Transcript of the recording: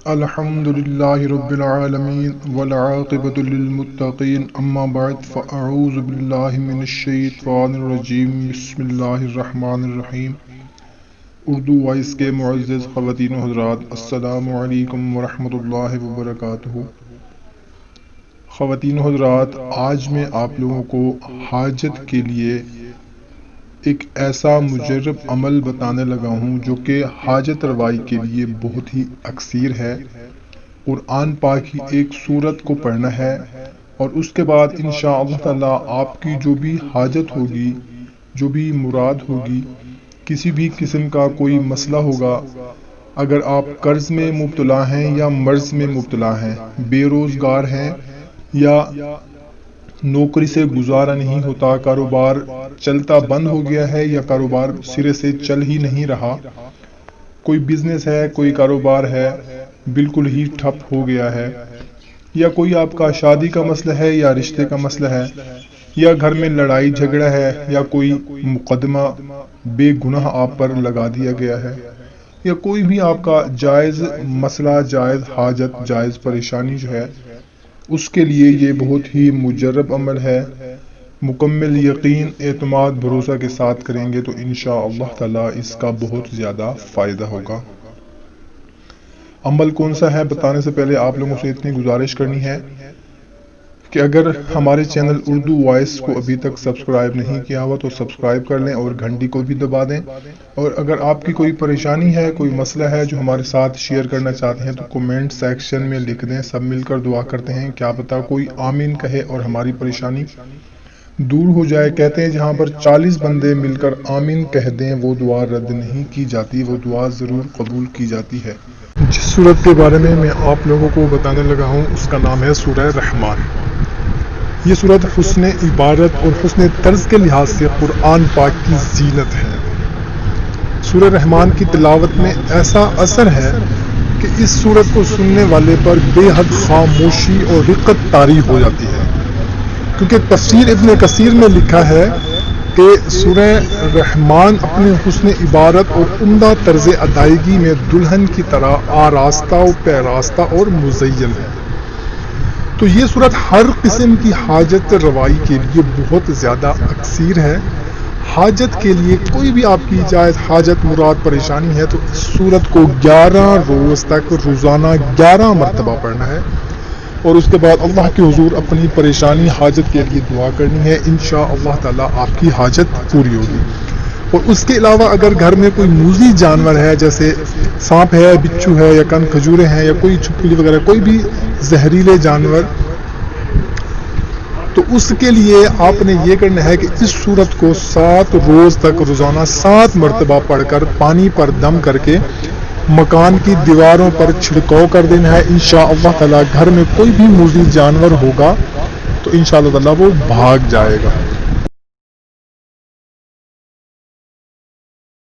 الحمد لله رب العالمين والعاقبة للمتقين اما بعد فاعوذ بالله من الشیطان الرجیم بسم اللہ الرحمن الرحیم۔ اردو وائس کے معزز خواتین و حضرات، السلام علیکم ورحمۃ اللہ وبرکاتہ۔ خواتین و حضرات، آج میں آپ لوگوں کو حاجت کے لیے ایک ایسا مجرب عمل بتانے لگا ہوں جو کہ حاجت روائی کے لیے بہت ہی اکثیر ہے۔ قرآن پاک کی ایک سورت کو پڑھنا ہے اور اس کے بعد انشاءاللہ تعالی آپ کی جو بھی حاجت ہوگی، جو بھی مراد ہوگی، کسی بھی قسم کا کوئی مسئلہ ہوگا، اگر آپ قرض میں مبتلا ہیں یا مرض میں مبتلا ہیں، بے روزگار ہیں یا نوکری سے گزارا نہیں ہوتا، کاروبار چلتا بند ہو گیا ہے یا کاروبار سرے سے چل ہی نہیں رہا، کوئی بزنس ہے، کوئی کاروبار ہے بالکل ہی ٹھپ ہو گیا ہے، یا کوئی آپ کا شادی کا مسئلہ ہے یا رشتے کا مسئلہ ہے، یا گھر میں لڑائی جھگڑا ہے، یا کوئی مقدمہ بے گناہ آپ پر لگا دیا گیا ہے، یا کوئی بھی آپ کا جائز مسئلہ، جائز حاجت، جائز پریشانی جو ہے، اس کے لیے یہ بہت ہی مجرب عمل ہے۔ مکمل یقین، اعتماد، بھروسہ کے ساتھ کریں گے تو انشاءاللہ تعالی اس کا بہت زیادہ فائدہ ہوگا۔ عمل کون سا ہے بتانے سے پہلے آپ لوگوں سے اتنی گزارش کرنی ہے کہ اگر ہمارے چینل اردو وائس کو ابھی تک سبسکرائب نہیں کیا ہوا تو سبسکرائب کر لیں اور گھنٹی کو بھی دبا دیں، اور اگر آپ کی کوئی پریشانی ہے، کوئی مسئلہ ہے جو ہمارے ساتھ شیئر کرنا چاہتے ہیں تو کمنٹ سیکشن میں لکھ دیں، سب مل کر دعا کرتے ہیں، کیا پتہ کوئی آمین کہے اور ہماری پریشانی دور ہو جائے۔ کہتے ہیں جہاں پر 40 بندے مل کر آمین کہہ دیں وہ دعا رد نہیں کی جاتی، وہ دعا ضرور قبول کی جاتی ہے۔ جس سورت کے بارے میں آپ لوگوں کو بتانے لگا ہوں اس کا نام ہے سورہ رحمان۔ یہ سورت حسن عبارت اور حسن طرز کے لحاظ سے قرآن پاک کی زینت ہے۔ سورہ رحمان کی تلاوت میں ایسا اثر ہے کہ اس سورت کو سننے والے پر بے حد خاموشی اور رقت طاری ہو جاتی ہے، کیونکہ تفسیر ابن کثیر میں لکھا ہے کہ سورہ رحمان اپنے حسن عبارت اور عمدہ طرز ادائیگی میں دلہن کی طرح آراستہ و پیراستہ اور مزین ہے۔ تو یہ صورت ہر قسم کی حاجت روائی کے لیے بہت زیادہ اکثیر ہے۔ حاجت کے لیے کوئی بھی آپ کی جائز حاجت، مراد، پریشانی ہے تو اس صورت کو 11 روز تک روزانہ 11 مرتبہ پڑھنا ہے، اور اس کے بعد اللہ کے حضور اپنی پریشانی، حاجت کے لیے دعا کرنی ہے، انشاءاللہ تعالی آپ کی حاجت پوری ہوگی۔ اور اس کے علاوہ اگر گھر میں کوئی موذی جانور ہے، جیسے سانپ ہے، بچھو ہے، یا کن کھجورے ہیں، یا کوئی چھپکلی وغیرہ، کوئی بھی زہریلے جانور، تو اس کے لیے آپ نے یہ کرنا ہے کہ اس سورت کو 7 روز تک روزانہ 7 مرتبہ پڑھ کر پانی پر دم کر کے مکان کی دیواروں پر چھڑکاؤ کر دینا ہے۔ انشاءاللہ تعالی گھر میں کوئی بھی موذی جانور ہوگا تو انشاءاللہ تعالی وہ بھاگ جائے گا۔